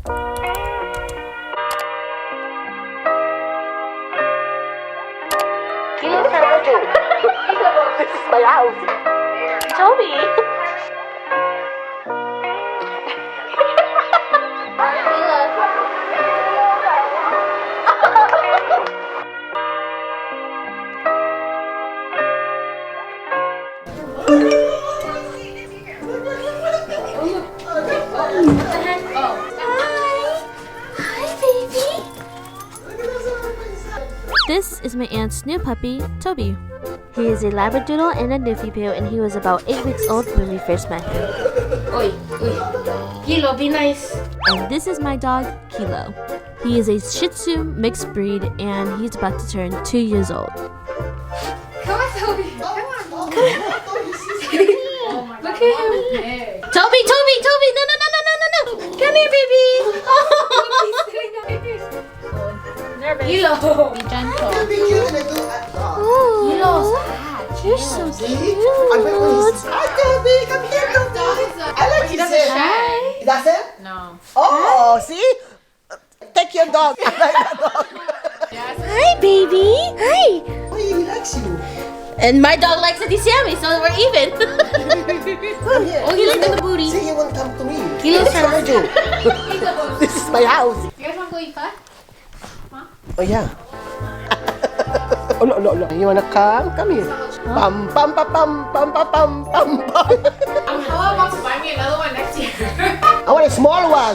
This is my house. Toby. This is my aunt's new puppy, Toby. He is a Labradoodle and a Newfoundland, and he was about 8 weeks old when we first met him. Oi. Kilo, be nice. And this is my dog, Kilo. He is a Shih Tzu mixed breed, and he's about to turn 2 years old. Come on, Toby. Come on. Look at him. Toby. No. Come here, baby. Kilo. Be gentle. Kilo's hat. You're so cute. Hi, Toby. Come here, Toby. I like his hair. He doesn't? No. Oh, see? Take your dog. I like that dog. Hi, baby. Hi. Oh, he likes you. And my dog likes Adisiami, so we're even. Come here. Oh, he looked at the booty. See, he won't come to me. Kilo's Let's go. This is my house. You guys want to go eat fun? Oh, yeah. Oh, no. You wanna come? Come here. Pam, pam, pam, pam, pam, pam, pam, pam, pam. How about to buy me another one next year? I want a small one.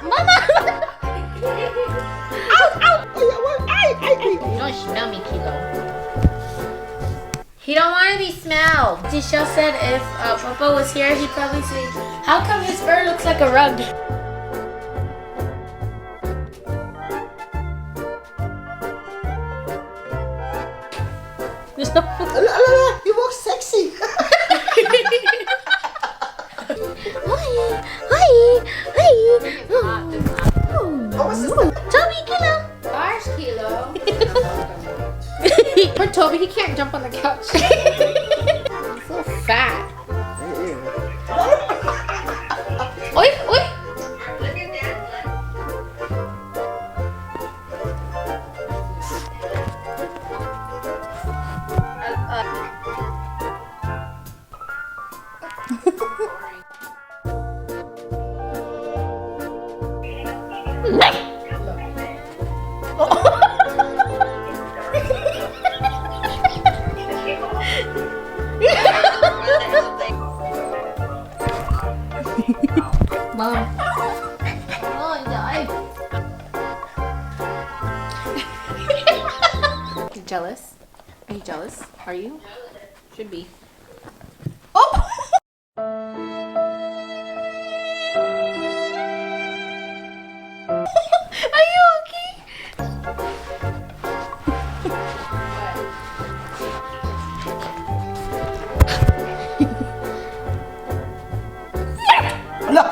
Mama. Ow. Oh, yeah, what? Ay. You don't smell me, Kilo. He don't want to be smelled. Michelle said if Papa was here, he'd probably say, how come his fur looks like a rug? There's no... You look sexy. Hi. Oh, what's this one? Toby, Kilo. Gosh, Kilo. Poor Toby, he can't jump on the couch. He's so fat. Oi. Mom. Oh, die. You jealous? Are you jealous? Are you? Should be. Oh! Are you okay? Look.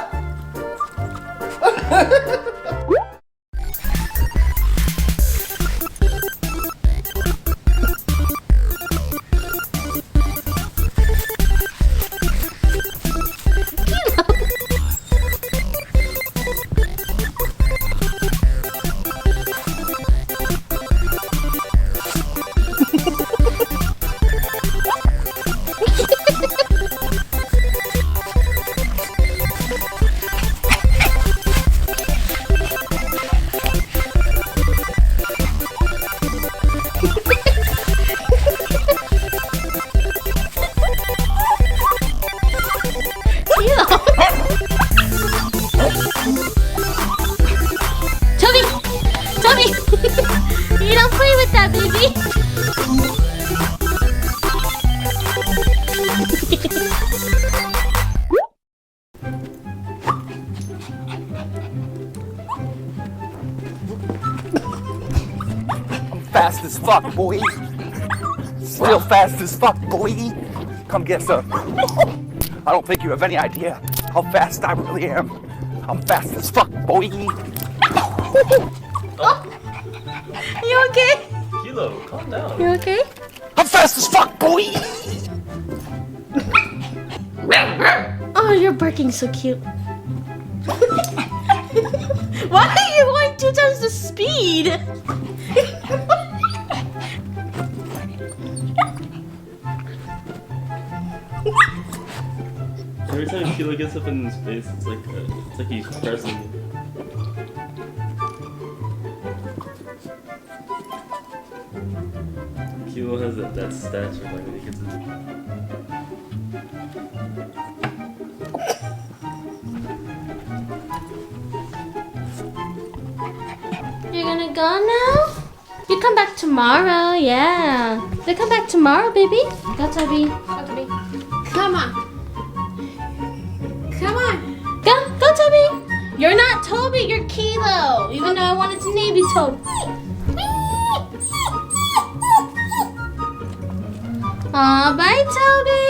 Toby! You don't play with that, baby! I'm fast as fuck, boy. Real fast as fuck, boy. Come get some. I don't think you have any idea how fast I really am. I'm fast as fuck, boy. You okay? Kilo, calm down. You okay? I'm fast as fuck, boy. Oh, you're barking so cute. Why are you going 2 times the speed? Every time Kilo gets up in his face, it's like he's pressing it. Kilo has that stature like when he gets in. You're gonna go now? You come back tomorrow, yeah. They come back tomorrow, baby. Go, Toby. Go, Toby. Come on. Come on. Go, Toby. You're not Toby, you're Kilo. Even though I wanted to name you Toby. Aw, bye, Toby.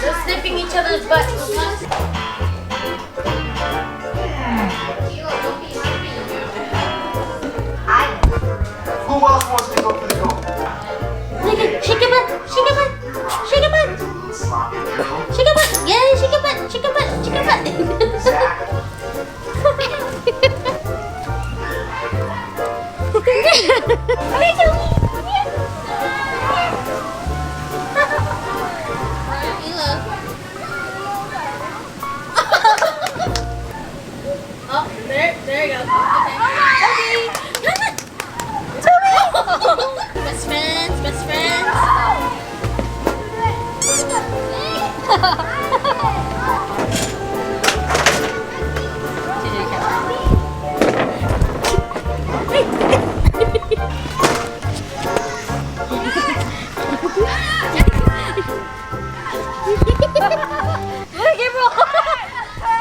They're sniffing each other's butts. Who else wants to go for the goal? Shake your butt, shake your butt, shake your butt. Shake your butt, yeah, shake your butt, shake your butt, shake your butt. Oh, there you go. Okay. Best friends.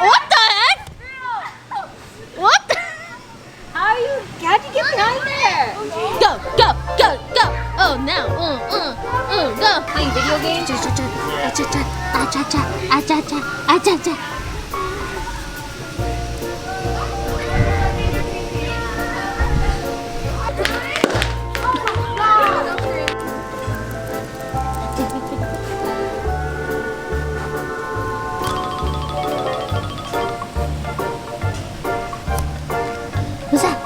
What the heck? What? How'd you get behind there? Go. Oh, now. Go. Playing video games? Who's that?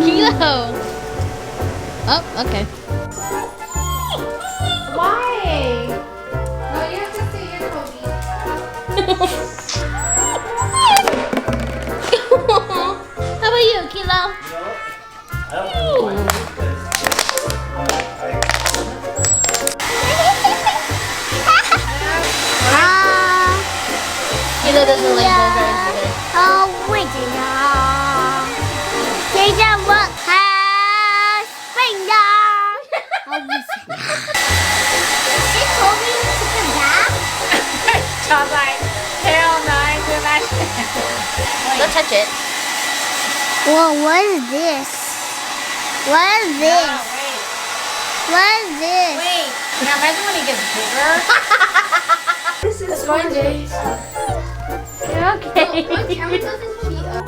Kilo. Oh, okay. Why? No, you have to stay here, Toby. How about you, Kilo? Kilo doesn't like blueberries either. Oh, wait a minute. Tajah, what has finger? Did Toby to come back? John's like, hell no, I ain't doing that shit. Don't touch it. Whoa, what is this? What is this? What is this? Wait. Now imagine when he gets bigger. This is fun, Jay. Okay. My camera does this sheet up.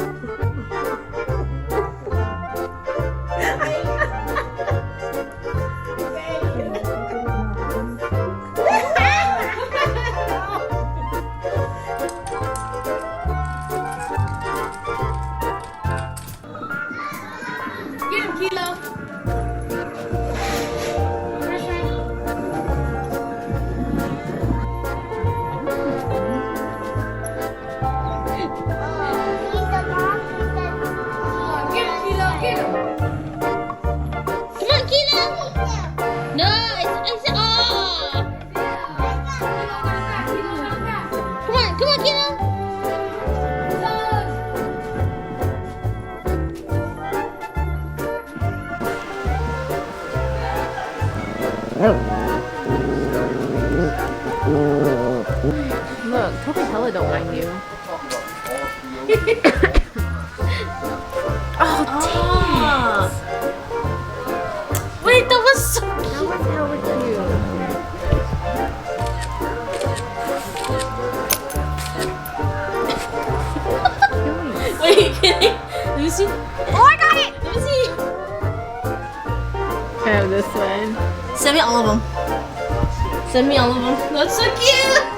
Get him, Kilo. Look, Toby hella don't mind you. Oh, dang. Wait, that was so cute. That was hella cute. kidding. Let me see. Oh, I got it! Let me see. I have this one. Send me all of them. Send me all of them. That's so cute.